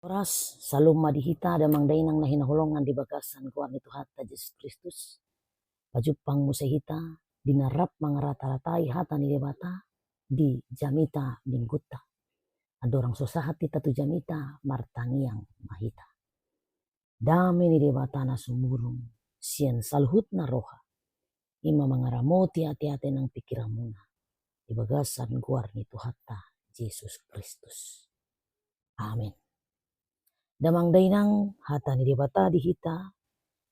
Oras saluma dihita damang dainang nahinahulongan di bagasan kuan itu hatta Yesus Kristus. Pajupang musahita dinarap mangarata-ratai hata ni debata di jamita dingguta. Adorang sosahat kita tu jamita martangiang mahita. Dame ni debata na sumurung sien salhut na roha. Ima mangaramoti hati-hati ng pikiramuna. Di bagasan guar ni hatta Yesus Kristus. Amin. Damang dainang hata ni debata dihita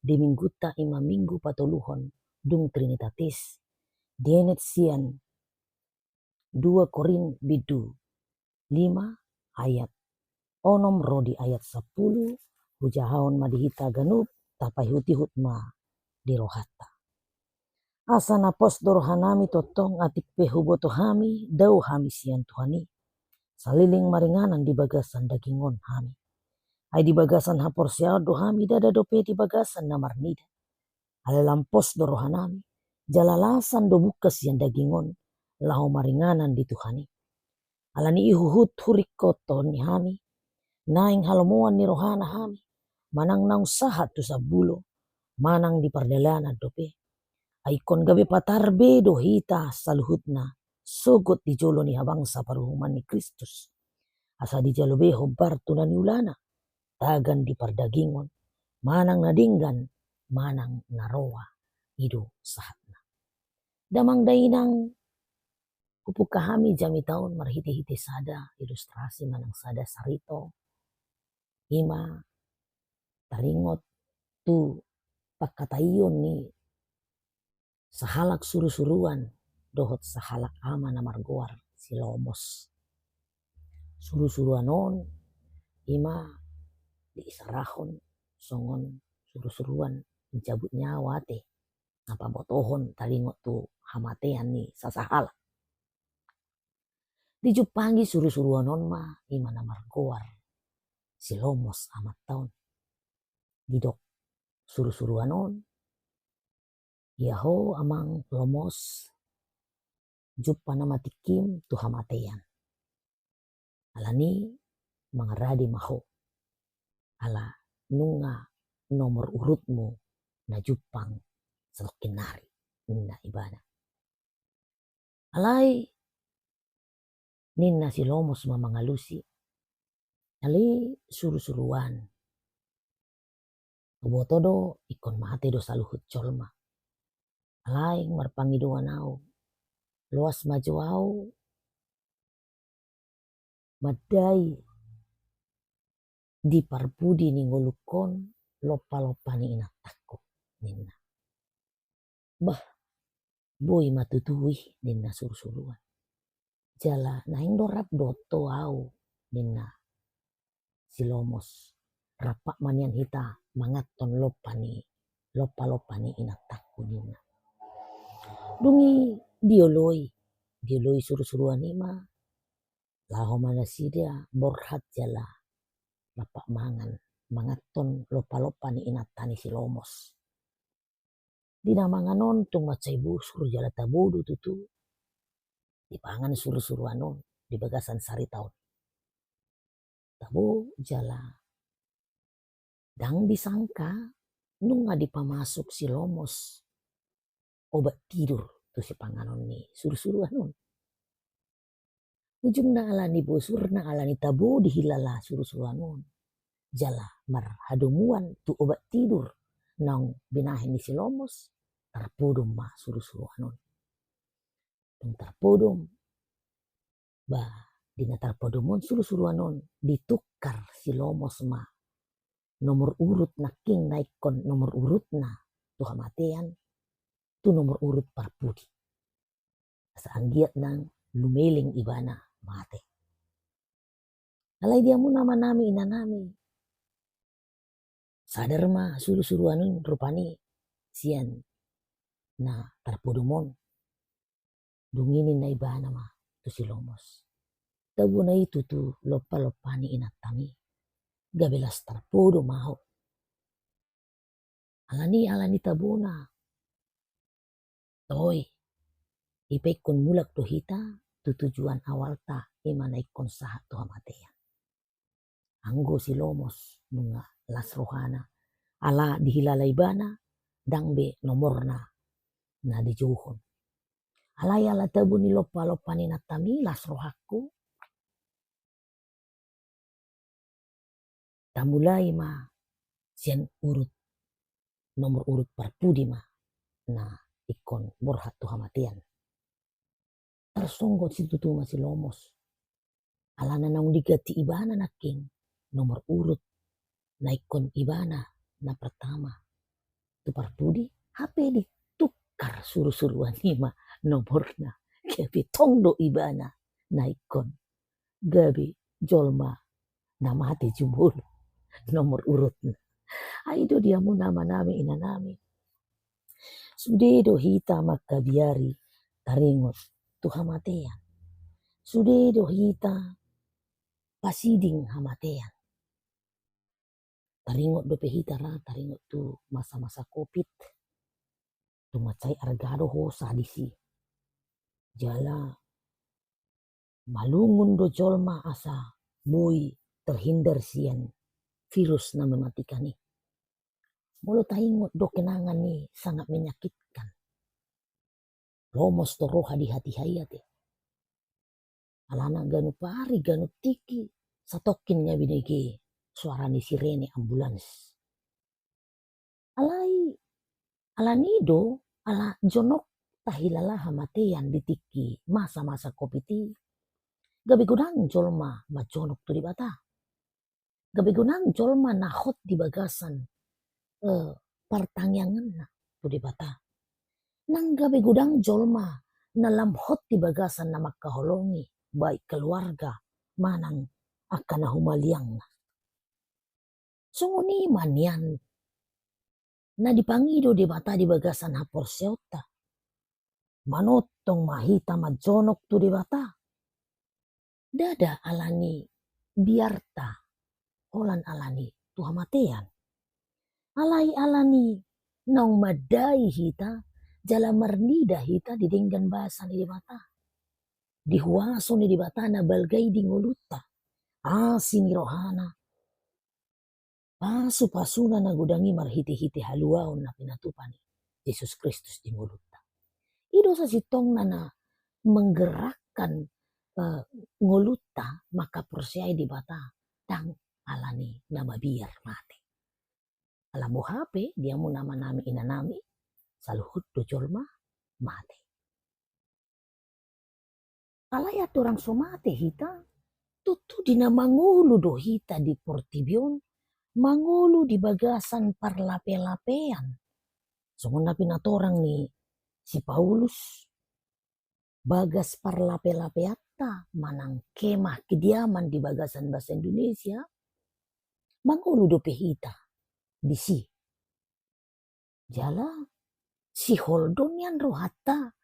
di mingguta ima minggu patuluhon dung trinitatis dienet sian 2 Korin bidu 5 ayat onom rodi ayat 10 hujahaon madihita ganup tapai hutihut ma dirohata. Asana pos dorohanami totong atik pehuboto hami dau hami sian Tuhani saliling maringanan di bagasan dagingon hami. Ay di bagasan hapor siado hami dada dope di bagasan na marnida. Alalampos dorohanami, jalalasan do bukas yang dagingon, lahu maringanan di Tuhani. Alani ihuhut hurik koton ni hami, naing halomuan ni rohana hami, manang naung sahat tu sabulo, manang di pardalana dope. Aikon gabe patarbe do hita saluhutna, sogot di jolo ni habangsa paruhuman ni Kristus. Asa di jalobe hobar tunani ulana, tagan di pardagingon, manang nadinggan, manang narowa, ido sahatna. Damang dainang kupuka hami jami taon marhiti-hiti sada, ilustrasi manang sada sarito, ima taringot tu pakatayon ni sahalak suru-suruan, dohot sahalak ama na margoar silomos. Suru-suruan on, ima diisarahon songon suru-suruan mencabut nyawa te apa botohon talingot tu hamatean ni sasahala dijupangi suru-suruan on ma imana margoar silomos amat taon didok suru-suruan on yaho amang lomos jupa nama tikim tu hamatean alani mangaradi maho ala nunga nomor urutmu na jupang selokin nari na ibana. Alai ninna silomos mamangalusi. Ali suru-suruan. Botodo ikon mate do saluhut colma. Alai marpangiduan au. Luas maju au. Madai di parpudi ni ngolukon lopa-lopa ni inataku ninna. Bah, boy matutui ninna suru-suruan. Jala naing dorap doto au ninna silomos. Rapak manian hita mangaton lopa ni inataku ninna. Dungi dioloi suru-suruan ima. Laho mana sidia borhat jala rapak mangaton lopa-lopa ni inatani silomos. Dina manganon tung macai busur jala tabodu tutu. Dipangan suru-suruan on di bagasan sari taon. Tabo jala dang disangka nunga dipamasuk silomos obat tidur tu si panganon ni suru-suruan on. Ujung na alani busur na alani tabo dihilala suru-suruan on. Jala marhadumuan tu obat tidur nang binahin ni silomos tarpodom ma suru-suruan on. Tung tarpodom ba dina tarpodomon suru-suruan on ditukar silomos ma nomor urut na king naikon nomor urut na tu hamatean tu nomor urut parpudi. Asa anggiat nang lumeling ibana mate. Alai dia mu nama nami inanami. Sadar ma suru-suruan on rupani sian na tarpodomon. Dunginin na ibana ma tu silomos. Tabu na itu tu lopa-lopa ni inatami. Gabelas tarpodo maho. Alani tabuna. Toy. Ipekon mulak tu hita tu tujuan awal ta imana ikon sahat tu hamatea. anggo si lomos nunga las rohana ala dihilalay bana dangbe nomorna na dijuhon. Alay ala tabu ni lopa-lopa ni natami las rohaku. Tamulai ma sian urut nomor urut parpudi ma na ikon borhat tu hamatian. Tersonggot situ tu masih lomos. Alana naung digati ibana na king nomor urut na ikon ibana na pertama. Tu parpudi HP ditukar suruh-suruhan ima nomorna. Gabi tongdo ibana na ikon. Gabi jolma na mati jumul nomor urutna. Aido dia mu nama nami ina nami. Sudedo hita makabiari taringot tu hamatean. Sudedo hita pasiding hamatean. Taringot dope hita ra taringot tu masa-masa COVID. Tu macai argado ho sadisi. Jala malungun do jolma asa bui terhindar sian virus na mematikan ni. Mulu taingot do kenangan ni sangat menyakitkan. Lomos to roha di hati hayate. Alana ganu pari ganu tiki satokin nga binege suara ni sirene ambulans. Alanido ala jonok tahilala hamatean di tiki masa-masa kopiti. Gabi gunang jolma majonok tu di bata. Gabi gunang jolma nahot di bagasan pertangyangan na tu di bata. Nang gabi gudang jolma na lamhot di bagasan na makaholongi baik keluarga manang akan na humaliang na. Sunguni manian na dipangido di bata di bagasan hapor seota. Manotong mahita majonok tu di bata. Dada alani biarta holan alani tu hamatean. Alai alani nong madai hita jala mernida hita didenggan bahasan di bata. Dihuaso ni di bata na balgai di ngoluta. Asini rohana. Pasu-pasuna na gudangi marhiti-hiti haluaon na pinatupani Yesus Kristus di ngoluta. Ido sa sitong na menggerakkan ngoluta maka persiai di bata dang alani nama biar mati. Alamu HP dia mu nama nami ina nami saluhut do jolma mati. Alaya orang somate hita tutu dina mangulu do hita di portibion mangulu di bagasan parlape-lapean. Sungun na pinatorang ni si Paulus bagas parlape-lapeata manang kemah kediaman di bagasan bahasa Indonesia mangulu do hita di si. Jala si Holdon yan rohata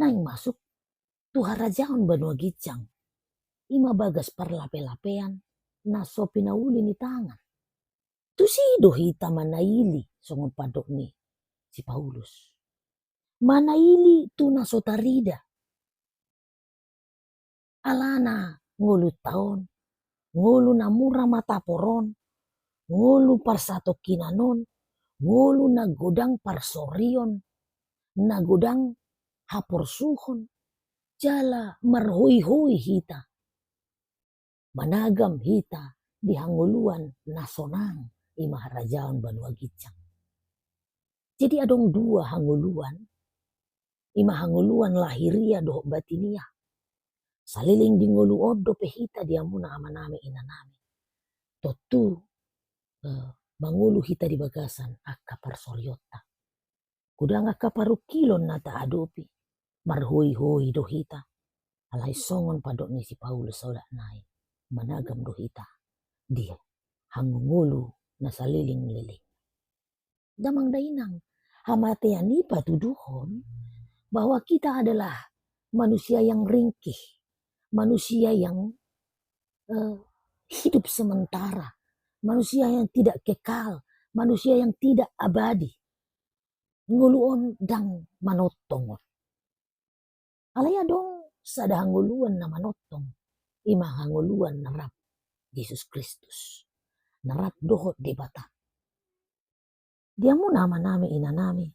naing masuk tu harajaon Banua Gijang. Ima bagas parlape-lapean na so pinauli ni tangan. Tu si do hita manaili songon padok ni si Paulus. Manaili tu na so tarida. Alana ngulu taon, ngulu na mura mata poron, ngulu parsato kinanon, ngulu na godang parsorion, na godang hapor suhon, jala marhui-hui hita. Managam hita di hanguluan nasonang ima harajaon Banua Gijang. Jadi adong dua hanguluan, ima hanguluan lahiria do batinia. Saliling di ngulu odo pehita dia muna amanami inanami. Totu mangulu hita di bagasan akka parsoriota. Kudang akka parukilon nata adopi. Marhui-hui do hita. Alai songon padok ni si Paulus sodak nai. Managam do hita. Dia hangungulu na saliling-liling. Damang dainang hamatean ni patuduhon bahwa kita adalah manusia yang ringkih. Manusia yang hidup sementara. Manusia yang tidak kekal. Manusia yang tidak abadi. Nguluon dang manotongon. Alaya dong sada hanguluan na manotong. Ima hanguluan na rap Yesus Kristus. Narap dohot di bata. Dia mo nama nami ina nami.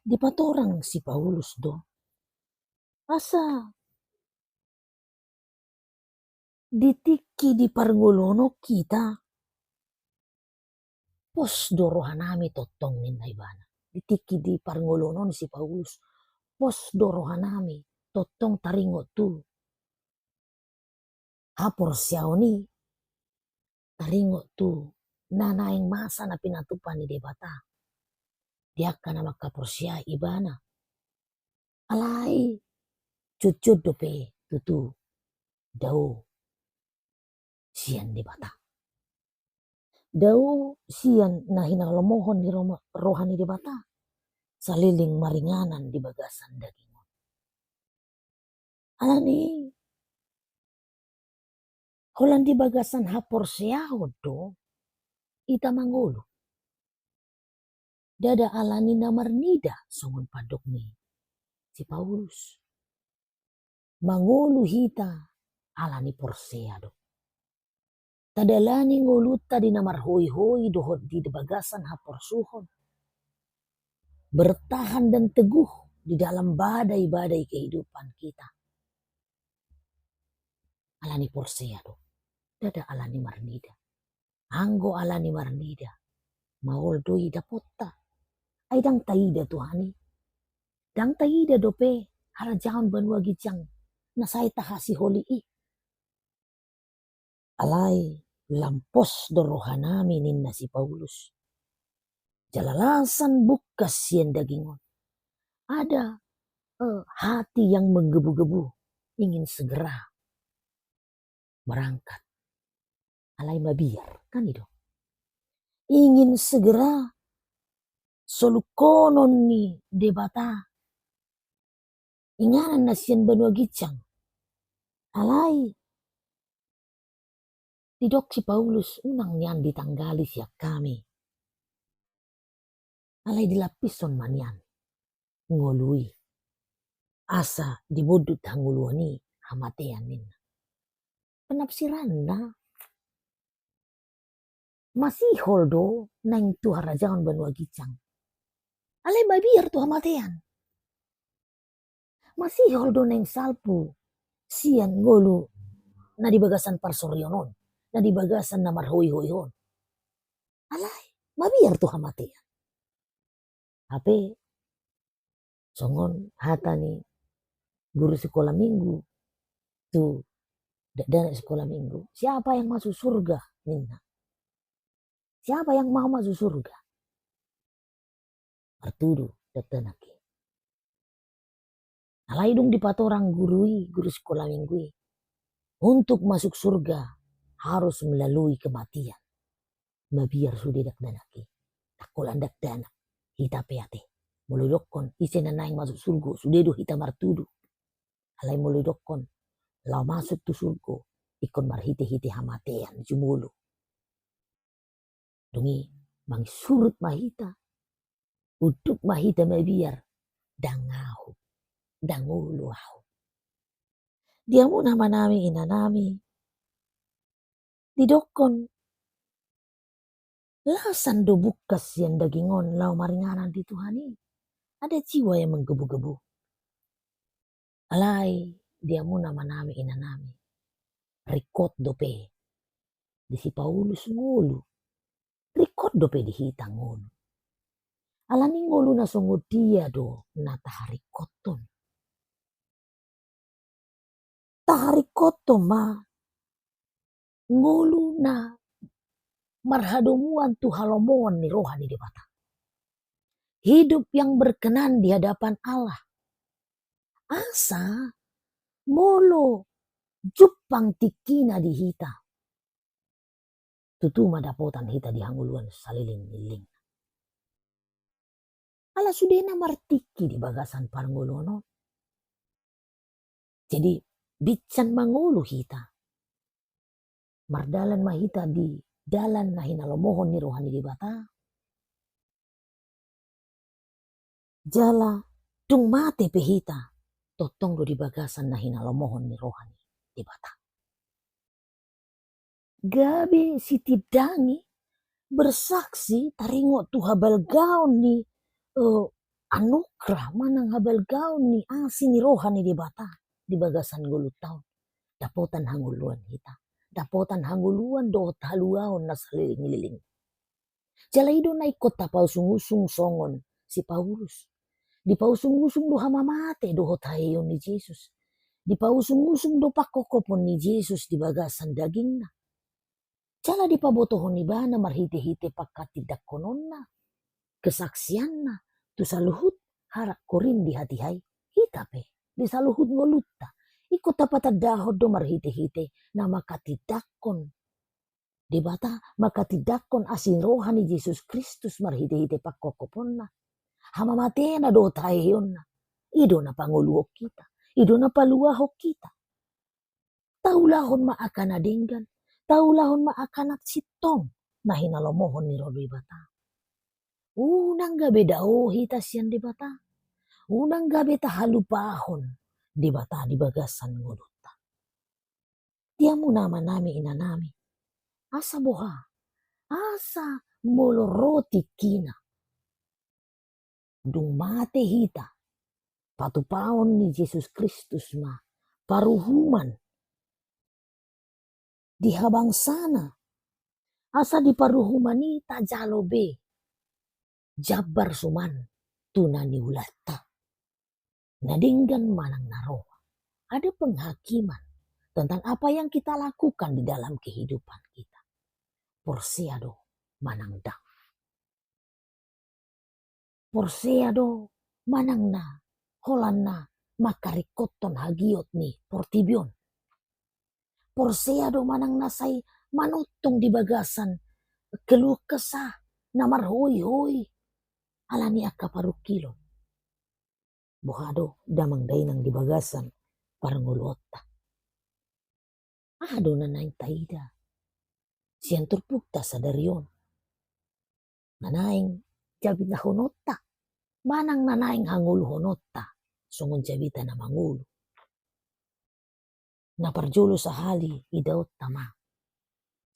Di patorang si Paulus do. Asa ditiki di parngolono kita. Pos dorohanami totong ninna ibana. Ditiki di parngolonon si Paulus. Pos dorohanami totong taringo tu. Hapor siyaw ni taringo tu. Nanaing masa na pinatupan ni debata. Dia kana makaporsiya ibana. Alay. Cucud dope tutu. Dau. Siyan debata. Dau siyan na hinalomohon ni rohani debata. Saliling maringanan di bagasan daging. Alani. Holan di bagasan hapor siyahod do. Ita mangolo. Dada alani na marnida songon padok ni si Paulus. Mangolo hita alani porsea do. Tadalani ngoluta di namar hoi-hoi dohot di bagasan hapor suhon. Bertahan dan teguh di dalam badai-badai kehidupan kita. Alani porsea do. Dada alani marnida. Anggo alani marnida. Maol doi dapota. Ay dang taida tuhani. Dang taida dope. Harajaon banua gijang. Nasay tahasi holi i. Alay lampos dorohanami ninna si Paulus. Jalalasan bukas siyan dagingon. Ada hati yang menggebu-gebu. Ingin segera berangkat. Alay mabiar. Kan itu. Ingin segera solukonon ni debata. Inganan na siyan banua gijang. Alay. Tidok si Paulus unang niyan ditanggali siya kami. Alay dilapison man yan. Ngului. Asa dibudut hanguluani hamatean ninna. Penapsiran na. Masih holdo nang tu harajaon banua gijang. Alay babir tu hamatean. Masih holdo nang salpu. Siyan ngulu na di bagasan parsoryonon. Na di bagasan na marhoi-hoihon. Alay, mabiyar tu hamatean. Hape, songon hata ni guru sekolah minggu. Tu, dana sekolah minggu. Siapa yang masuk surga? Ninna. Siapa yang mau masuk surga? Artudu, datanaki. Alay dong di patorang guru sekolah minggu. Untuk masuk surga harus melalui kematian. Mabiar sudah dakdanaki. Takulan dakdana. Hita peate. Muludokon isen na naing masuk surga. Sudah do hita martudu. Alay muludokon. Lau masuk tu surga. Ikon marhite-hite hamatean. Jumulu. Dungi mang surut mahita. Uduk mahita mabiar. Dangahu. Dangulu ahu. Dia mo nama nami ina nami. Didokon. Lasan do bukas yan dagingon lau maringanan di Tuhani. Ada jiwa yang menggebu-gebu. Alay, dia mo nama nami ina nami. Rikot dope. Di si Paulus ngulu. Rikot dope di hitang ngulu. Alani ngulu na sungod dia do na taharikoton. Taharikoton ma. Ngulu na marhadomuan tu halomoan ni rohani di bata. Hidup yang berkenan di hadapan Allah. Asa molo jupang tikina di hita. Tutu madapotan hita di hanguluan saliling-liling. Ala sudena martiki di bagasan parngolono. Jadi bican mangulu hita. Mardalan mahita di dalan na hinalomohon ni rohani di bata. Jala dung mate pehita. Totong do di bagasan na hinalomohon ni rohani di bata. gabe si tidangi bersaksi taringo tu habal gaun ni anugerah manang habal gaun ni asini rohani di bata di bagasan gulut taon. Dapotan hanguluan kita. Dapotan hanguluan do haluaon na saliling-liling. Jalaido na ikot ta pausung-usung songon si Paulus. Di pausung-usung do hamamate do hotayon ni Jesus. Di pausung-usung do pakokopon ni Jesus di bagasan daging na. Jala di pabotohon ni bana marhite-hite pakatidak konon na. Kesaksian na. Tu saluhut harak korin di hati-hai. Hitape. Di saluhut ngolutta. Ikut tapatadahod do marhite-hite na makatidakon. Di bata makatidakon asin rohani Yesus Kristus marhite-hite pakokopon na. Hamamate na do tayon na. Ido na panguluhok kita. Ido na paluahok kita. Taulahon maakan adinggan. Taulahon maakan at sitong na hinalomohon ni Rodo bata. Unang gabi dao hitas yan di bata. Unang gabi tahalupahon di bata di bagasan nguluta. Tiamu nama nami inanami. Asa boha. Asa moloroti kina. Dung mate hita. Patupaon ni Yesus Kristus ma. Paruhuman. Di habang sana. Asa di paruhuman ni tajalobe. Jabar suman. Tunani ulata. Nadinggan manang naro. Ada penghakiman tentang apa yang kita lakukan di dalam kehidupan kita. Porseado manang dang. Porseado manang na. Holan na makarikoton hagiot ni portibion. Porseado manang nasay manutong di bagasan keluh kesah namar hoy-hoy alani akaparukilon. Buhado damang dainang di bagasan parangulota. Ado na naing taida. Siyan turpukta sa daryon. Nanaing jabit na honota. Manang nanaing hangulu honota. Sungon jabita na mangulo. Naparjulo sa hali idaot tama.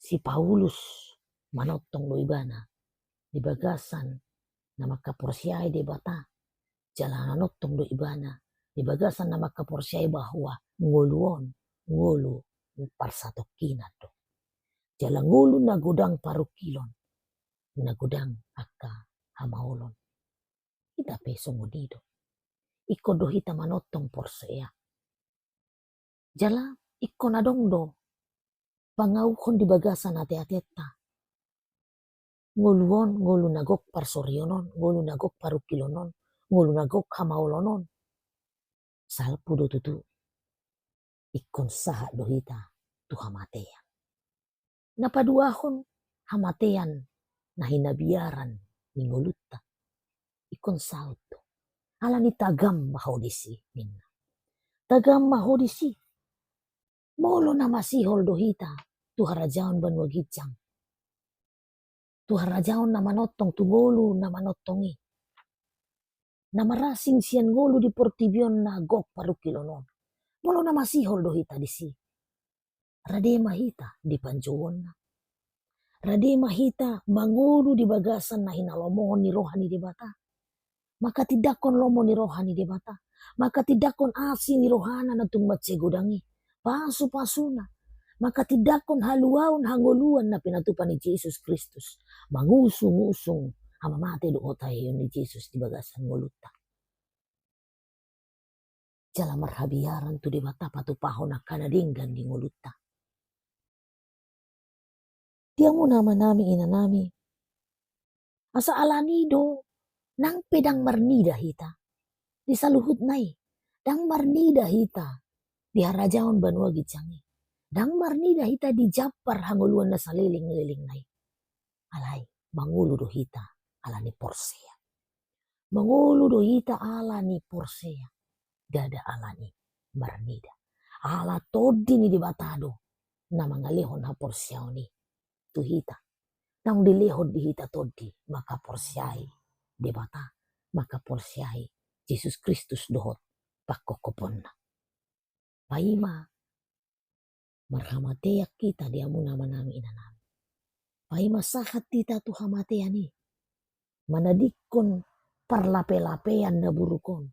Si Paulus manotong lo ibana. Di bagasan na makaporsyay di bata. Jalananotong lo ibana. Di bagasan na makaporsyay bahwa nguluon. Ngulu parsatokinan do. Jalangulo na gudang parukilon. Na gudang aka hamaulon. Ita pesong unido. Iko do hita manotong porsea. Jala iko na dongdo. Pangawkon di bagasan ate-ateta. Nguluon, ngulu nagok parsoryonon. Ngulu nagok parukilonon. Ngulu nagok hamaulonon. Salpo do tutu. Ikon saha do hita tu hamatean. Napaduahon hamatean na hinabiaran ni nguluta. Ikon sauto. Ala ni tagam mahodisi minna. Tagam mahodisi. Molo na masihol do hita. Tu harajaon banwagijang. Tu harajaon na manotong tu ngulu na manotongi. Na marasing siyan ngulu di portibion na gok parukilonon. Molo na masihol do hita disi. Rade mahita di panjuon na. Rade mahita mangulu di bagasan na hinalomongon ni rohani di bata. Maka tidakon lomo ni rohani di bata. Maka tidakon asi ni rohana na tungmat segudangi. Pasu-pasu na. Maka tidakon haluaon hanguluan na pinatupan ni Jesus Kristus. Mangusung-usung hamamate do otayon ni Jesus di bagasan nguluta. Jala marhabiaran tu di bata patupahon na kanadinggan di nguluta. Tiamu nama nami inanami. Asa alanido nang pedang marnida hita. Di saluhut nai. Dang marnida hita. Di harajaon banua gicangi. Dang marnida hita di japar hanguluan na saliling-liling nai. Alay, mangulu do hita alani porsea. Mangulu do hita alani porsea. Gada alani marnida. Ala todi ni di batado. Na mangalihon ha porsiao ni. Tu hita. Nang dilihod di hita todi. Maka porsiai. Di bata. Maka porsiai. Jesus Kristus dohot. Pakokopon na. Paima. marhamateak kita dia mu nama-nami inanami. Pai masahat tita tu hamateani. Manadikon parlape-lapean na burukon.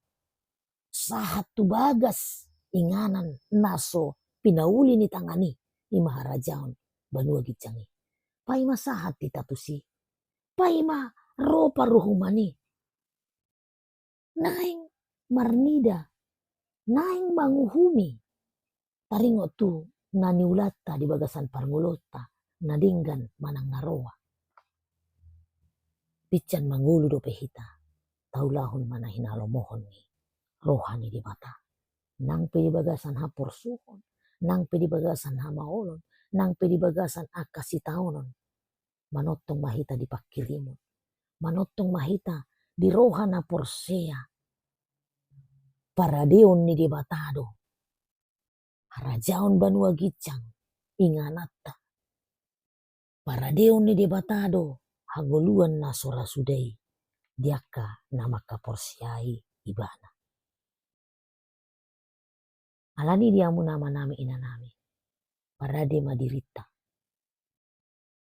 Sahat tu bagas inganan naso pinauli ni tangani ni maharajaon banua gicangi. Pai masahat tita tu si. Pai ma ropa ruhumani. Naing marnida. Naing manguhumi. Taringo tu naniulata di bagasan parngulota. Nadinggan manang naroa. Pican mangulu do pehita. Taulahun mana hinalomohon ni. Rohani di mata. Nang pedi bagasan hapor suhon. Nang pedi bagasan hamaolon. Nang pedi bagasan akasitaonon. Manotong mahita di pakirimon. Manotong mahita di rohana porsea. Paradeon ni di batado. Harajaon banua gicang. Inganata. Paradeon ni di batado. Hagoluan na sora sudai. Diaka nama kaporsiai ibana. Alani dia mu nama-nami inanami. Parade madirita.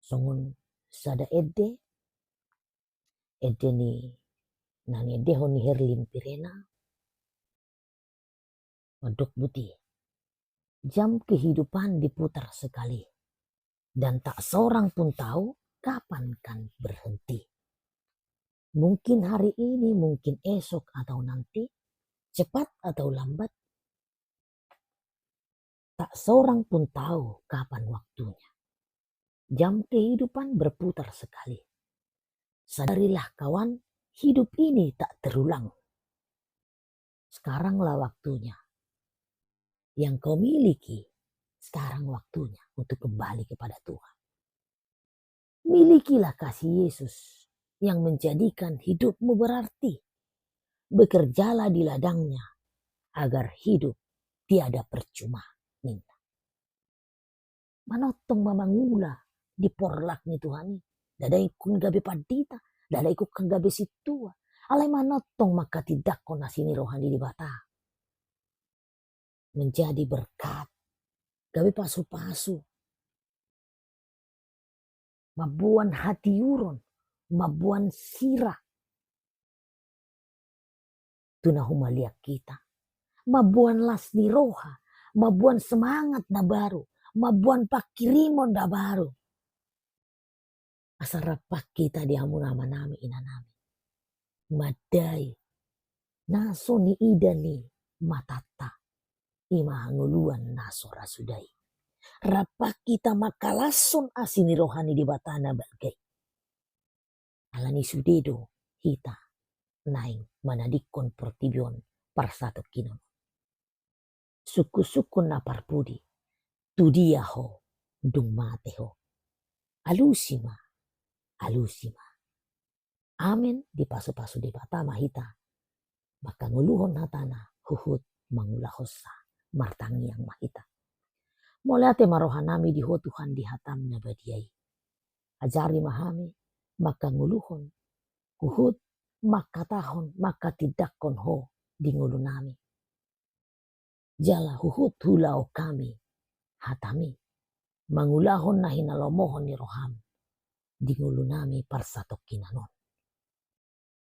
Songon sada ede. Ede ni nani edehon ni Herlin Pirena. Untuk buti. Jam kehidupan diputar sekali. Dan tak seorang pun tahu kapan kan berhenti. Mungkin hari ini, mungkin esok atau nanti. Cepat atau lambat. Tak seorang pun tahu kapan waktunya. Jam kehidupan berputar sekali. Sadarilah kawan, hidup ini tak terulang. Sekaranglah waktunya. Yang kau miliki, sekarang waktunya untuk kembali kepada Tuhan. Milikilah kasih Yesus yang menjadikan hidupmu berarti. Bekerjalah di ladangnya agar hidup tiada percuma. Minta. Manotong mamangula di porlak ni Tuhan ni. Dadai kun gabe padita, dadai kun gabe situa. Alai manotong maka tidak kau nasini rohani di bata. Menjadi berkat. Gabe pasu-pasu. Mabuan hati uron. Mabuan sirah. Tunahumaliak kita. Mabuan las ni roha. Mabuan semangat na baru. Mabuan pakirimon na baru. Asarapak kita diamu nama-nami inanami. Madai. Naso ni ida ni matata. Imahanguluan naso rasudai. Rapak kita makalason asini rohani di batana balgay. Alani sudedo hita. Naing manadikon portibion parsato kinon. Suku-suku na parpudi. Tudia ho. Dung mate ho. Alusima. Alusima. Amen di pasu-pasu di batama hita. Maka nguluhon hatana huhut mangulahosa. Martangi yang mahita. Molate marohanami di ho Tuhan di hatam na badiai. Ajari mahami. Maka nguluhon. Huhut makatahon maka tidakon ho di ngulunami. Jala huhut hulao kami hatami. Mangulahon na hinalomohon ni roham. Di ngulunami parsatok kinanon.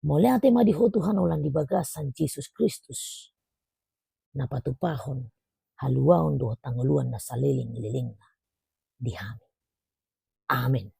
Mole ate madiho Tuhan ulan di bagasan Jesus Kristus. Napatupahon haluaon do tanguluan na saliling-liling na dihami. Amen.